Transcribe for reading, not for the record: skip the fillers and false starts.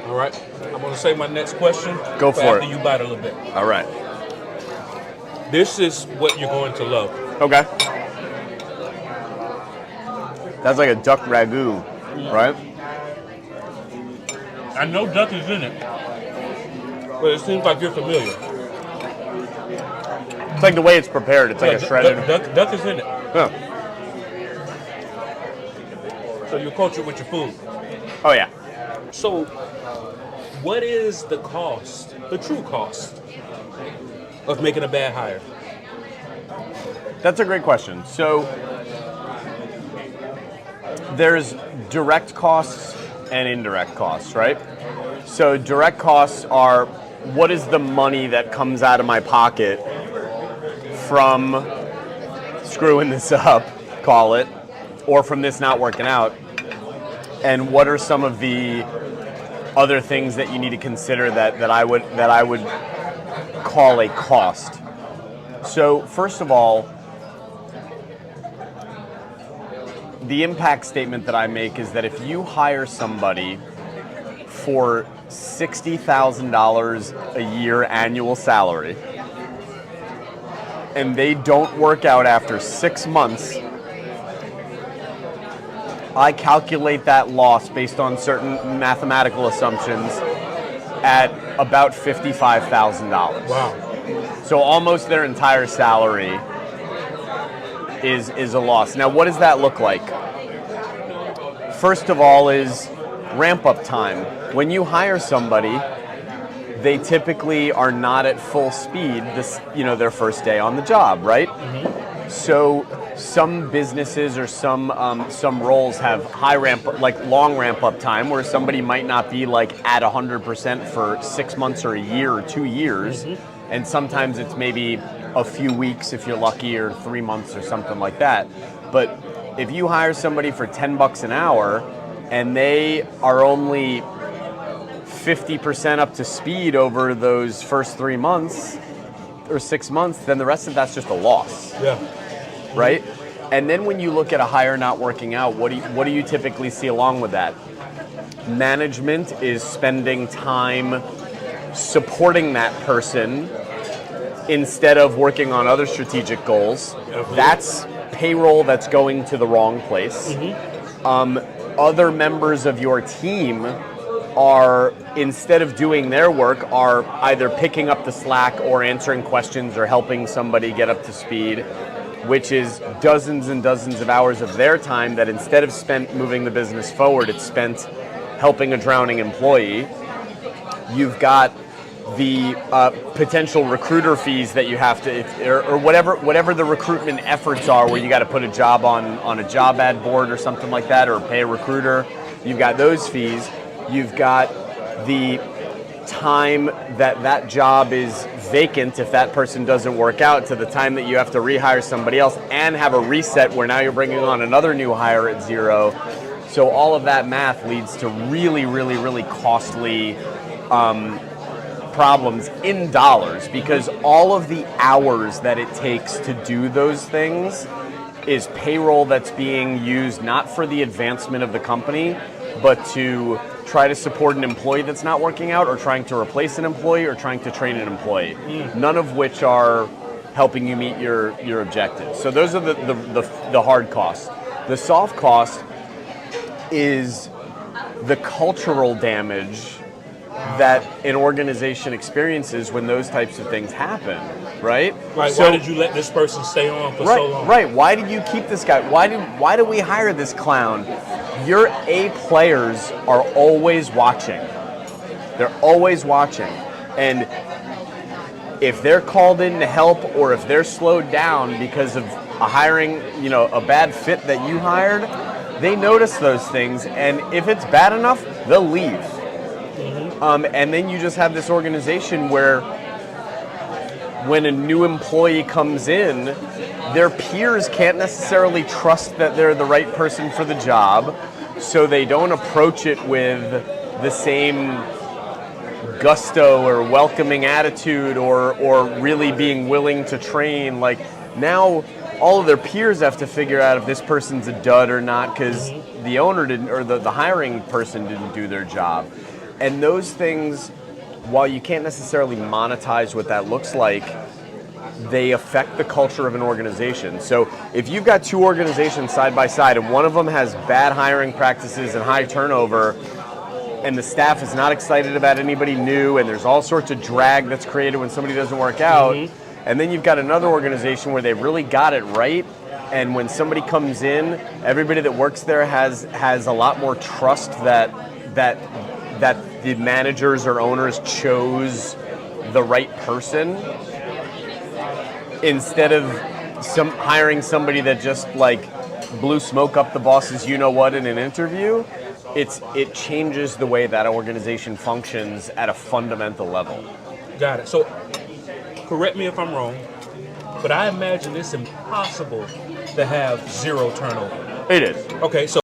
All right. I'm going to say my next question. Go for after it. you bite a little bit. All right. This is what you're going to love. Okay. That's like a duck ragu, right? I know duck is in it, but it seems like you're familiar. It's like the way it's prepared. It's like a shredded. Duck is in it. Yeah. So you're cultured with your food. Oh, yeah. So what is the cost, the true cost, of making a bad hire? That's a great question. So there's direct costs and indirect costs, right? So direct costs are what is the money that comes out of my pocket from screwing this up, call it, or from this not working out, and what are some of the other things that you need to consider that I would call a cost. So first of all, the impact statement that I make is that if you hire somebody for $60,000 a year annual salary and they don't work out after 6 months, I calculate that loss based on certain mathematical assumptions at about $55,000. Wow. So almost their entire salary is a loss. Now, what does that look like? First of all is ramp-up time. When you hire somebody, they typically are not at full speed their first day on the job, right? Mm-hmm. So some businesses or some roles have long ramp-up time where somebody might not be at 100% for 6 months or a year or 2 years. Mm-hmm. And sometimes it's maybe a few weeks if you're lucky, or 3 months or something like that. But if you hire somebody for $10 an hour and they are only 50% up to speed over those first 3 months or 6 months, then the rest of that's just a loss. Yeah. Right? And then when you look at a hire not working out, what do you typically see along with that? Management is spending time supporting that person instead of working on other strategic goals. Mm-hmm. That's payroll that's going to the wrong place. Mm-hmm. Other members of your team are, instead of doing their work, are either picking up the slack or answering questions or helping somebody get up to speed, which is dozens and dozens of hours of their time that instead of spent moving the business forward, it's spent helping a drowning employee. You've got the potential recruiter fees that you have to, or whatever the recruitment efforts are, where you got to put a job on a job ad board or something like that, or pay a recruiter. You've got those fees. You've got the time that job is vacant if that person doesn't work out, to the time that you have to rehire somebody else and have a reset where now you're bringing on another new hire at zero. So all of that math leads to really, really, really costly problems in dollars, because all of the hours that it takes to do those things is payroll that's being used not for the advancement of the company, but to try to support an employee that's not working out, or trying to replace an employee, or trying to train an employee. None of which are helping you meet your objectives. So those are the hard costs. The soft cost is the cultural damage that an organization experiences when those types of things happen, right? Right. So, why did you let this person stay on for so long? Right. Why did you keep this guy? Why do we hire this clown? Your A players are always watching. They're always watching. And if they're called in to help, or if they're slowed down because of a hiring, a bad fit that you hired, they notice those things. And if it's bad enough, they'll leave. And then you just have this organization where when a new employee comes in, their peers can't necessarily trust that they're the right person for the job, so they don't approach it with the same gusto or welcoming attitude or really being willing to train. Like, now all of their peers have to figure out if this person's a dud or not, because the owner didn't, or the hiring person didn't do their job. And those things, while you can't necessarily monetize what that looks like, they affect the culture of an organization. So if you've got two organizations side by side and one of them has bad hiring practices and high turnover, and the staff is not excited about anybody new, and there's all sorts of drag that's created when somebody doesn't work out, and then you've got another organization where they really got it right, and when somebody comes in, everybody that works there has a lot more trust that the managers or owners chose the right person instead of hiring somebody that just like blew smoke up the boss's you-know-what in an interview. It changes the way that organization functions at a fundamental level. Got it. So, correct me if I'm wrong, but I imagine it's impossible to have zero turnover. It is. Okay, so